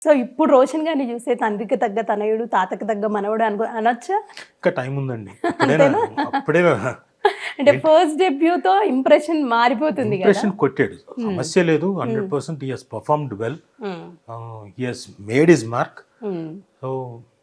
So ఇప్పుడు రోషన్ గారిని చూస్తే తండ్రికి తగ్గ తనయుడు, తాతకి తగ్గ మనవడు అనొచ్చా? ఇంకా టైం ఉందండి. అప్పుడే అంటే ఫస్ట్ డెబ్యూతో ఇంప్రెషన్ మారిపోతుంది కదా. ఇంప్రెషన్ కొట్టాడు, సమస్య లేదు. 100% he has performed well. He has made his mark. So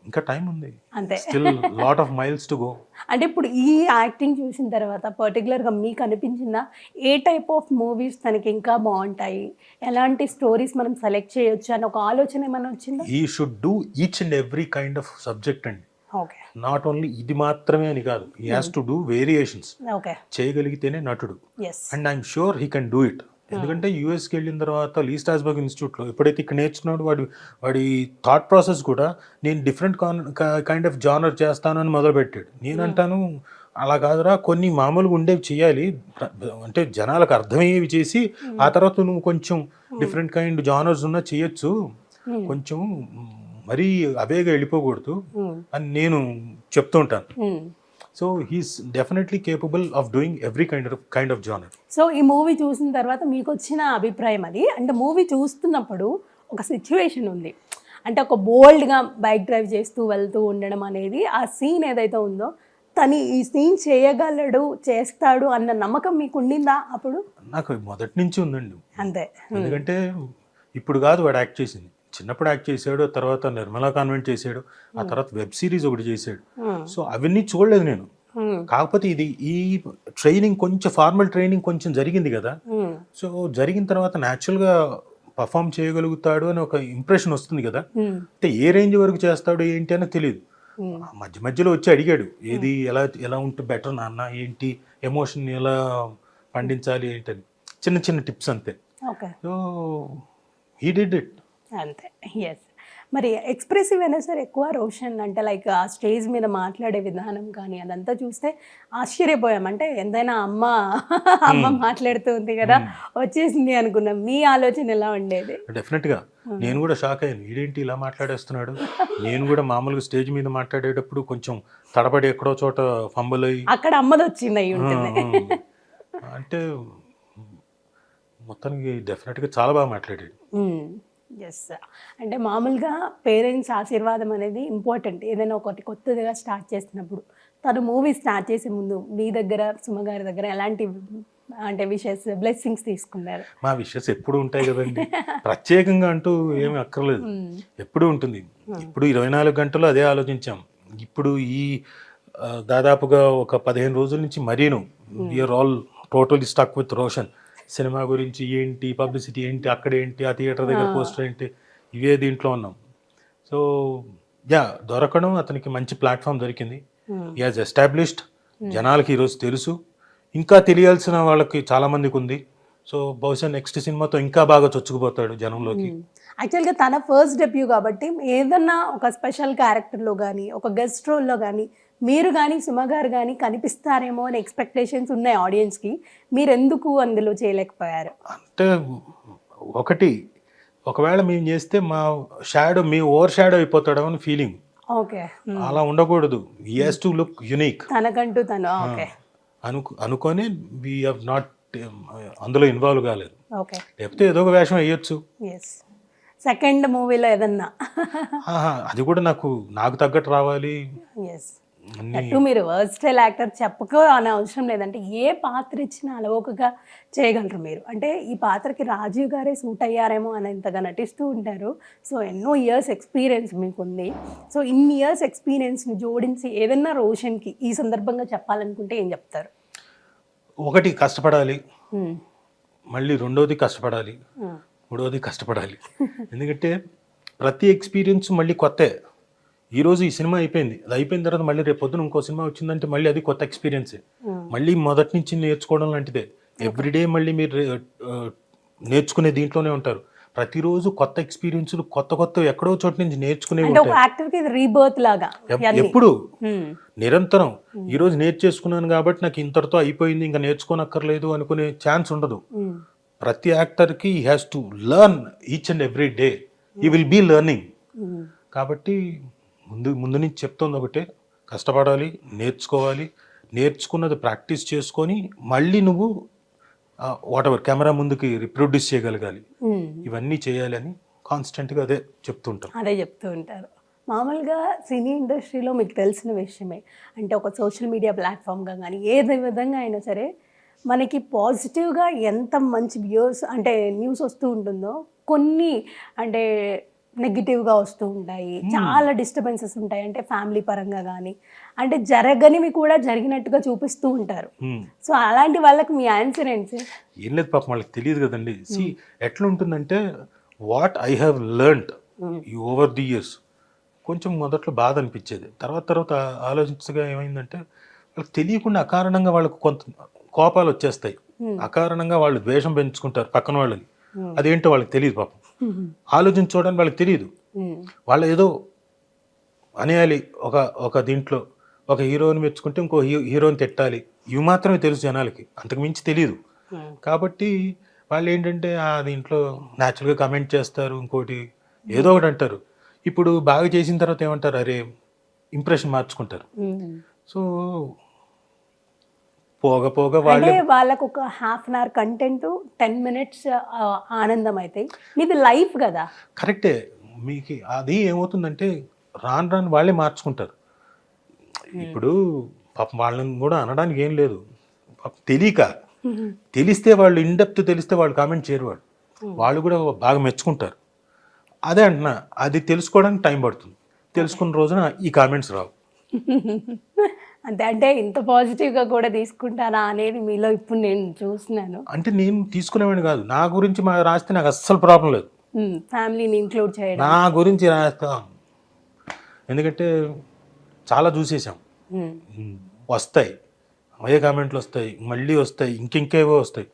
ఇంకా టైం ఉంది, అంతే. Still lot of miles to go. అంటే ఇప్పుడు ఈ యాక్టింగ్ చూసిన తర్వాత పర్టికులర్గా మీకు అనిపించిందా ఏ టైప్ ఆఫ్ మూవీస్ తనకి ఇంకా బాగుంటాయి, ఎలాంటి స్టోరీస్ మనం సెలెక్ట్ చేయొచ్చు అని ఒక ఆలోచన ఏమైనా వచ్చిందా? He should do each and every kind of subject అండి. ఓకే. నాట్ ఓన్లీ ఇది మాత్రమే అని కాదు, he has to do variations. Okay. చేయగలిగితేనే నటుడు. Yes. And I'm sure he can do it. ఎందుకంటే యూఎస్కి వెళ్ళిన తర్వాత లీ స్ట్రాస్బర్గ్ ఇన్స్టిట్యూట్లో ఎప్పుడైతే ఇక్కడ నేర్చుకున్నాడు, వాడి థాట్ ప్రాసెస్ కూడా నేను డిఫరెంట్ కైండ్ ఆఫ్ జానర్ చేస్తాను అని మొదలుపెట్టాడు. నేనంటాను అలా కాదురా, కొన్ని మామూలుగా ఉండేవి చేయాలి, అంటే జనాలకు అర్థమయ్యేవి చేసి ఆ తర్వాత నువ్వు కొంచెం డిఫరెంట్ కైండ్ జానర్స్ ఉన్నా చేయొచ్చు, కొంచెం మరీ అవేగా వెళ్ళిపోకూడదు అని నేను చెప్తూ ఉంటాను. So he's definitely capable of doing every kind of genre. So ఈ మూవీ చూసిన తర్వాత మీకు వచ్చిన అభిప్రాయం అది, అంటే మూవీ చూస్తున్నప్పుడు ఒక సిచ్యువేషన్ ఉంది, అంటే ఒక బోల్డ్గా బైక్ డ్రైవ్ చేస్తూ వెళ్తూ ఉండడం అనేది, ఆ సీన్ ఏదైతే ఉందో తను ఈ సీన్ చేయగలడు, చేస్తాడు అన్న నమ్మకం మీకు ఉండిందా అప్పుడు? నాకు మొదటి నుంచి ఉందండి. అంతే. ఎందుకంటే ఇప్పుడు కాదు వాడు యాక్ట్ చేసింది, చిన్నప్పుడు యాక్ట్ చేశాడు, తర్వాత నిర్మలా కాన్వెంట్ చేశాడు, ఆ తర్వాత వెబ్ సిరీస్ ఒకటి చేశాడు. సో అవన్నీ చూడలేదు నేను. కాకపోతే ఈ ట్రైనింగ్ కొంచెం ఫార్మల్ ట్రైనింగ్ కొంచెం జరిగింది కదా. సో జరిగిన తర్వాత న్యాచురల్గా పర్ఫామ్ చేయగలుగుతాడు అని ఒక ఇంప్రెషన్ వస్తుంది కదా. అంటే ఏ రేంజ్ వరకు చేస్తాడు ఏంటి అని తెలియదు. మధ్య మధ్యలో వచ్చి అడిగాడు, ఏది ఎలా ఉంటే బెటర్ నాన్న, ఏంటి ఎమోషన్ ఎలా పండించాలి ఏంటని చిన్న చిన్న టిప్స్ అంతే. So he did it. అంతే. ఎస్. మరి ఎక్స్ప్రెసివ్ అయినా సరే ఎక్కువ రోషన్, అంటే లైక్ ఆ స్టేజ్ మీద మాట్లాడే విధానం కానీ అదంతా చూస్తే ఆశ్చర్యపోయాం. అంటే ఎంతైనా అమ్మ మాట్లాడుతుంది కదా, వచ్చేసింది అనుకున్నాం. మీ ఆలోచన ఎలా ఉండేది? డెఫినెట్గా నేను కూడా షాక్ అయ్యాను, వీడేంటి ఇలా మాట్లాడేస్తున్నాడు. నేను కూడా మామూలుగా స్టేజ్ మీద మాట్లాడేటప్పుడు కొంచెం తడబడి ఎక్కడో చోట ఫంబుల్ అయ్యి అక్కడ అమ్మది వచ్చింది అయ్యి ఉంటుంది. అంటే మొత్తానికి డెఫినెట్గా చాలా బాగా మాట్లాడాడు. ఎస్. అంటే మామూలుగా పేరెంట్స్ ఆశీర్వాదం అనేది ఇంపార్టెంట్ ఏదైనా ఒకటి కొత్తగా స్టార్ట్ చేసినప్పుడు. తను మూవీ స్టార్ట్ చేసే ముందు మీ దగ్గర, సుమ గారి దగ్గర ఎలాంటి అంటే విషెస్, బ్లెస్సింగ్స్ తీసుకున్నారు? మా విషెస్ ఎప్పుడు ఉంటాయి కదండి, ప్రత్యేకంగా అంటూ ఏమి అక్కర్లేదు, ఎప్పుడు ఉంటుంది. ఇప్పుడు 24 గంటలు అదే ఆలోచించాం. ఇప్పుడు ఈ దాదాపుగా ఒక 15 రోజుల నుంచి మరీను we're all totally stuck with Roshan. సినిమా గురించి ఏంటి, పబ్లిసిటీ ఏంటి, అక్కడ ఏంటి, ఆ థియేటర్ దగ్గర పోస్టర్ ఏంటి, ఇవే దీంట్లో ఉన్నాం. సో దొరకడం, అతనికి మంచి ప్లాట్ఫామ్ దొరికింది. హీ హాజ్ ఎస్టాబ్లిష్డ్, జనాలకి ఈరోజు తెలుసు, ఇంకా తెలియాల్సిన వాళ్ళకి చాలా మందికి ఉంది. సో బహుశా నెక్స్ట్ సినిమాతో ఇంకా బాగా చొచ్చుకుపోతాడు జనంలోకి. యాక్చువల్గా తన ఫస్ట్ డెబ్యూ కాబట్టి ఏదన్నా ఒక స్పెషల్ క్యారెక్టర్లో కానీ, ఒక గెస్ట్ రోల్లో కానీ మీరు కానీ సుమ గారు కానీ కనిపిస్తారేమో అని ఎక్స్పెక్టేషన్స్ ఉన్నాయి ఆడియన్స్కి. మీరు ఎందుకు అందులో చేయలేకపోయారు? అంటే ఒకవేళ మేము చేస్తే మీ ఓవర్ షాడో అయిపోతాడో అని ఫీలింగ్. ఓకే. అలా ఉండకూడదు, he has to look unique తనకంటూ తను. ఓకే. అనుకొని వి హావ్ నాట్ అందులో ఇన్వాల్వ్ కాలేదు. ఓకే. లేకపోతే ఏదో ఒక వేషం వేయొచ్చు. ఎస్. సెకండ్ మూవీలో ఏదన్నా అది కూడా నాకు తగ్గట్టు రావాలి. ఎస్. అటు మీరు వర్స్టైల్ యాక్టర్ చెప్పుకో అనే అవసరం లేదంటే ఏ పాత్ర ఇచ్చినా అలవోకగా చేయగలరు మీరు. అంటే ఈ పాత్రకి రాజీవ్ గారే సూట్ అయ్యారేమో అనేంతగా నటిస్తూ ఉంటారు. సో ఎన్నో ఇయర్స్ ఎక్స్పీరియన్స్ మీకుంది. సో ఇన్ని ఇయర్స్ ఎక్స్పీరియన్స్ని జోడించి ఏదన్నా రోషన్కి ఈ సందర్భంగా చెప్పాలనుకుంటే ఏం చెప్తారు? ఒకటి, కష్టపడాలి. మళ్ళీ రెండోది కష్టపడాలి. మూడోది కష్టపడాలి. ఎందుకంటే ప్రతి ఎక్స్పీరియన్స్ మళ్ళీ కొత్తే. ఈరోజు ఈ సినిమా అయిపోయింది, అది అయిపోయిన తర్వాత మళ్ళీ రేపు పొద్దున ఇంకో సినిమా వచ్చిందంటే మళ్ళీ అది కొత్త ఎక్స్పీరియన్సే. మళ్ళీ మొదటి నుంచి నేర్చుకోవడం లాంటిదే. ఎవ్రీడే మళ్ళీ మీరు నేర్చుకునే దీంట్లోనే ఉంటారు. ప్రతిరోజు కొత్త ఎక్స్పీరియన్స్లు, కొత్త ఎక్కడో చోట నుంచి నేర్చుకునే ఎప్పుడు నిరంతరం. ఈరోజు నేర్చేసుకున్నాను కాబట్టి నాకు ఇంతటితో అయిపోయింది, ఇంకా నేర్చుకోనక్కర్లేదు అనుకునే ఛాన్స్ ఉండదు. ప్రతి యాక్టర్కి he has to learn each and every day, he will be learning. కాబట్టి ముందు నుంచి చెప్తుంది ఒకటే, కష్టపడాలి, నేర్చుకోవాలి, నేర్చుకున్నది ప్రాక్టీస్ చేసుకొని మళ్ళీ నువ్వు వాట్ ఎవర్ కెమెరా ముందుకి రిప్రొడ్యూస్ చేయగలగాలి. ఇవన్నీ చేయాలి అని కాన్స్టెంట్గా అదే చెప్తుంటాం. అదే చెప్తూ ఉంటారు. మామూలుగా సినీ ఇండస్ట్రీలో మీకు తెలిసిన విషయమే, అంటే ఒక సోషల్ మీడియా ప్లాట్ఫామ్గా కానీ ఏదే విధంగా అయినా సరే మనకి పాజిటివ్గా ఎంత మంచి వ్యూస్ అంటే న్యూస్ వస్తూ ఉంటుందో, కొన్ని అంటే నెగిటివ్గా వస్తూ ఉంటాయి, చాలా డిస్టర్బెన్సెస్ ఉంటాయి. అంటే ఫ్యామిలీ పరంగా కానీ అంటే జరగనివి కూడా జరిగినట్టుగా చూపిస్తూ ఉంటారు. సో అలాంటి వాళ్ళకి మీ ఆన్సర్ ఏంటి సార్? ఏం లేదు పాపం, వాళ్ళకి తెలియదు కదండి. ఎట్లా ఉంటుందంటే what I have learned over the years, కొంచెం మొదట్లో బాధ అనిపించేది, తర్వాత ఆలోచించగా ఏమైందంటే వాళ్ళకి తెలియకుండా అకారణంగా వాళ్ళకు కొంత కోపాలు వచ్చేస్తాయి, అకారణంగా వాళ్ళు ద్వేషం పెంచుకుంటారు పక్కన వాళ్ళని. అదేంటో వాళ్ళకి తెలియదు పాపం, ఆలోచించుకోవడానికి వాళ్ళకి తెలియదు. వాళ్ళు ఏదో అనేయాలి, ఒక దీంట్లో ఒక హీరోని మెచ్చుకుంటే ఇంకో హీరోని తిట్టాలి, ఇవి మాత్రమే తెలుసు జనాలకి, అంతకు మించి తెలియదు. కాబట్టి వాళ్ళు ఏంటంటే ఆ దీంట్లో న్యాచురల్గా కమెంట్ చేస్తారు, ఇంకోటి ఏదో ఒకటి అంటారు. ఇప్పుడు బాగా చేసిన తర్వాత ఏమంటారు, అరే ఇంప్రెషన్ మార్చుకుంటారు. సో పోగా అంటే వాళ్ళకు ఒక half an hour content 10 minutes ఆనందం అయితే మీది లైఫ్ కదా. కరెక్టే, మీకు అది ఏమవుతుందంటే రాను వాళ్ళే మార్చుకుంటారు. ఇప్పుడు పాపం వాళ్ళని కూడా అనడానికి ఏం లేదు, పాపం తెలిస్తే వాళ్ళు ఇన్డెప్త్ తెలిస్తే వాళ్ళు కామెంట్ చేయరు, వాళ్ళు కూడా బాగా మెచ్చుకుంటారు. అదే అంటున్నా, అది తెలుసుకోవడానికి టైం పడుతుంది, తెలుసుకున్న రోజున ఈ కామెంట్స్ రావు. అంతే, అంటే ఇంత పాజిటివ్గా కూడా తీసుకుంటారా అనేది మీలో ఇప్పుడు నేను చూస్తున్నాను. అంటే నేను తీసుకునేవాడిని కాదు, నా గురించి రాస్తే నాకు అస్సలు ప్రాబ్లం లేదు, ఫ్యామిలీని ఇంక్లూడ్ చేయడం, నా గురించి రాస్తాం. ఎందుకంటే చాలా చూసేసాం, వస్తాయి అవే కామెంట్లు వస్తాయి, మళ్ళీ వస్తాయి, ఇంకేవో వస్తాయి.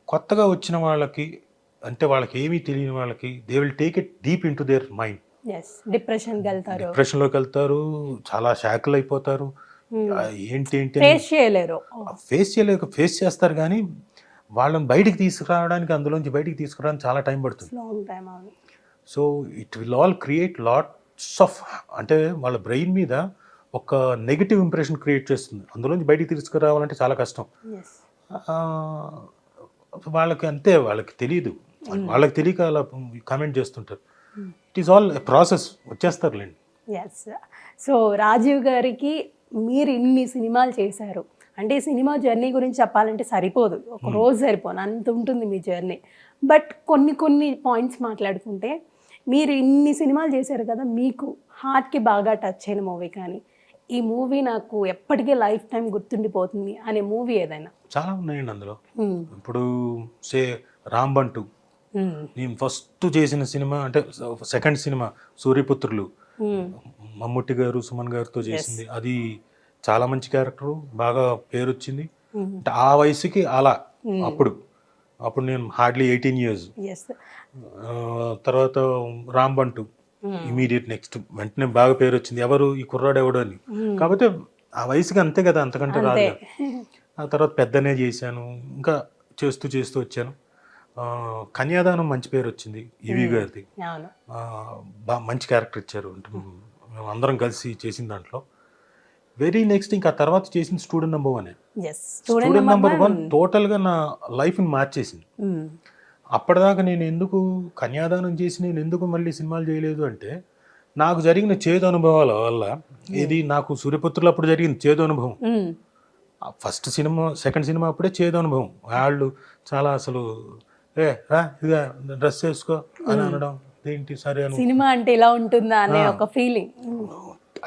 కొత్తగా వచ్చిన వాళ్ళకి అంటే వాళ్ళకి ఏమీ తెలియని వాళ్ళకి they will take it deep in to their mind. డిప్రెషన్లోకి వెళ్తారు, చాలా షాకులు అయిపోతారు. ఏంటి ఫేస్ చేస్తారు, కానీ వాళ్ళని బయటికి తీసుకురావడానికి, అందులోంచి బయటికి తీసుకురావడానికి చాలా టైం పడుతుంది. So it will all create lots of, అంటే వాళ్ళ బ్రెయిన్ మీద ఒక నెగిటివ్ ఇంప్రెషన్ క్రియేట్ చేస్తుంది, అందులోంచి బయటికి తీసుకురావాలంటే చాలా కష్టం. వాళ్ళకి అంతే, వాళ్ళకి తెలియదు, వాళ్ళకి తెలియక అలా కామెంట్ చేస్తుంటారు. ఇట్ ఈస్ ఆల్ ప్రాసెస్, వచ్చేస్తారులేండి. ఎస్. సో రాజీవ్ గారికి మీరు ఇన్ని సినిమాలు చేశారు అంటే ఈ సినిమా జర్నీ గురించి చెప్పాలంటే సరిపోదు, ఒక రోజు సరిపోను అంత ఉంటుంది మీ జర్నీ. బట్ కొన్ని పాయింట్స్ మాట్లాడుకుంటే, మీరు ఇన్ని సినిమాలు చేశారు కదా, మీకు హార్ట్కి బాగా టచ్ అయిన మూవీ కానీ, ఈ మూవీ నాకు ఎప్పటికీ లైఫ్ టైం గుర్తుండిపోతుంది అనే మూవీ ఏదైనా? చాలా ఉన్నాయండి అందులో. ఇప్పుడు రాంబంటు నేను ఫస్ట్ చేసిన సినిమా, అంటే సెకండ్ సినిమా సూర్యపుత్రులు, మమ్ముట్టి గారు సుమన్ గారితో చేసింది. అది చాలా మంచి క్యారెక్టర్, బాగా పేరు వచ్చింది. అంటే ఆ వయసుకి అలా, అప్పుడు నేను హార్డ్లీ 18 years. తర్వాత రాంబంటు ఇమీడియట్ నెక్స్ట్ వెంటనే బాగా పేరు వచ్చింది, ఎవరు ఈ కుర్రాడు ఎవడు అని. కాకపోతే ఆ వయసుకి అంతే కదా, అంతకంటే రాదు. ఆ తర్వాత పెద్దనే చేశాను, ఇంకా చేస్తూ వచ్చాను. కన్యాదానం మంచి పేరు వచ్చింది, ఈవి గారిది, మంచి క్యారెక్టర్ ఇచ్చారు, మేము అందరం కలిసి చేసిన దాంట్లో. వెరీ నెక్స్ట్ ఇంకా తర్వాత చేసిన స్టూడెంట్ నెంబర్ 1. స్టూడెంట్ నెంబర్ 1 టోటల్గా నా లైఫ్ని మార్చేసింది. అప్పటిదాకా నేను ఎందుకు కన్యాదానం చేసి నేను ఎందుకు మళ్ళీ సినిమాలు చేయలేదు అంటే, నాకు జరిగిన చేదు అనుభవాల వల్ల, ఇది నాకు సూర్యపుత్రులు అప్పుడు జరిగింది చేదు అనుభవం. ఫస్ట్ సినిమా సెకండ్ సినిమా అప్పుడే చేదు అనుభవం. వాళ్ళు చాలా అసలు ఇదిగా డ్రెస్ వేసుకో అని అనడం, ఏంటి సరే అని, సినిమా అంటే ఇలా ఉంటుందా అనే ఒక ఫీలింగ్.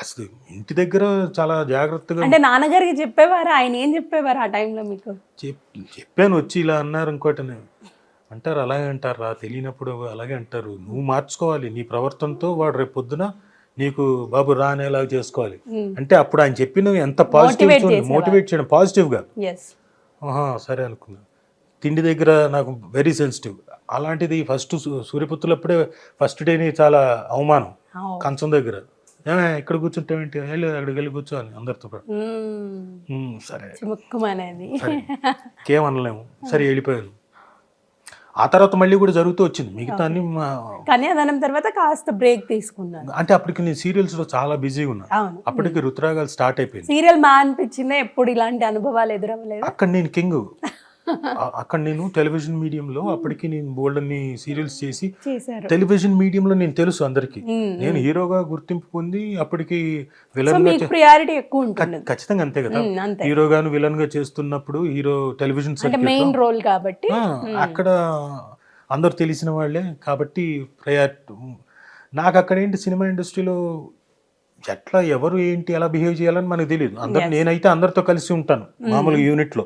అసలు ఇంటి దగ్గర చాలా జాగ్రత్తగా, అంటే నాన్నగారికి చెప్పేవారు, ఆయన ఏం చెప్పేవారు ఆ టైంలో మీకు? చెప్పాను, వచ్చి ఇలా అన్నారు ఇంకోటి అంటారు, అలాగే అంటారా, తెలియనప్పుడు అలాగే అంటారు. నువ్వు మార్చుకోవాలి నీ ప్రవర్తనతో, వాడు రేపు పొద్దున నీకు బాబు రానేలాగా చేసుకోవాలి అంటే, అప్పుడు ఆయన చెప్పినవి ఎంత పాజిటివ్, మోటివేట్ చేయడం పాజిటివ్గా. సరే అనుకున్నా. తిండి దగ్గర నాకు వెరీ సెన్సిటివ్, అలాంటిది ఫస్ట్ సూర్యపుత్రులు అప్పుడే ఫస్ట్ డేని చాలా అవమానం, కంచం దగ్గర ఇక్కడ కూర్చుంటామేంటి, వెళ్ళి అక్కడికి వెళ్ళి కూర్చోని అందరితో పాటు. సరే ఇంకేమనలేము, సరే వెళ్ళిపోయాను. ఆ తర్వాత మళ్ళీ కూడా జరుగుతూ వచ్చింది మిగతా అన్ని. కన్యాదానం తర్వాత కాస్త బ్రేక్ తీసుకున్నాను, అంటే అప్పటికి నేను సీరియల్స్ లో చాలా బిజీగా ఉన్నా. అప్పటికి రుతురాగాలు స్టార్ట్ అయిపోయింది. సీరియల్ మా అనిపించిందా? ఎప్పుడు ఇలాంటి అనుభవాలు ఎదురవ్వలేదు? అక్కడ నేను కింగ్, అక్కడ నేను టెలివిజన్ మీడియంలో అప్పటికి నేను బోల్డన్ని సీరియల్స్ చేసి చేశారు. టెలివిజన్ మీడియంలో నేను తెలుసు అందరికి. నేను హీరోగా గుర్తింపు పొంది అప్పటికి విలన్ గా మీకు ప్రియారిటీ ఎక్కువ ఉంటుంది. ఖచ్చితంగా అంతే కదా, అంతే. హీరోగాను విలన్ గా చేస్తున్నప్పుడు హీరో టెలివిజన్ అంటే మెయిన్ రోల్ కాబట్టి అక్కడ అందరు తెలిసిన వాళ్ళే కాబట్టి ప్రయారిటీ. నాకు అక్కడ ఏంటి సినిమా ఇండస్ట్రీలో ఎట్లా ఎవరు ఏంటి ఎలా బిహేవ్ చేయాలని మనకు తెలియదు. నేనైతే అందరితో కలిసి ఉంటాను మామూలుగా యూనిట్లో.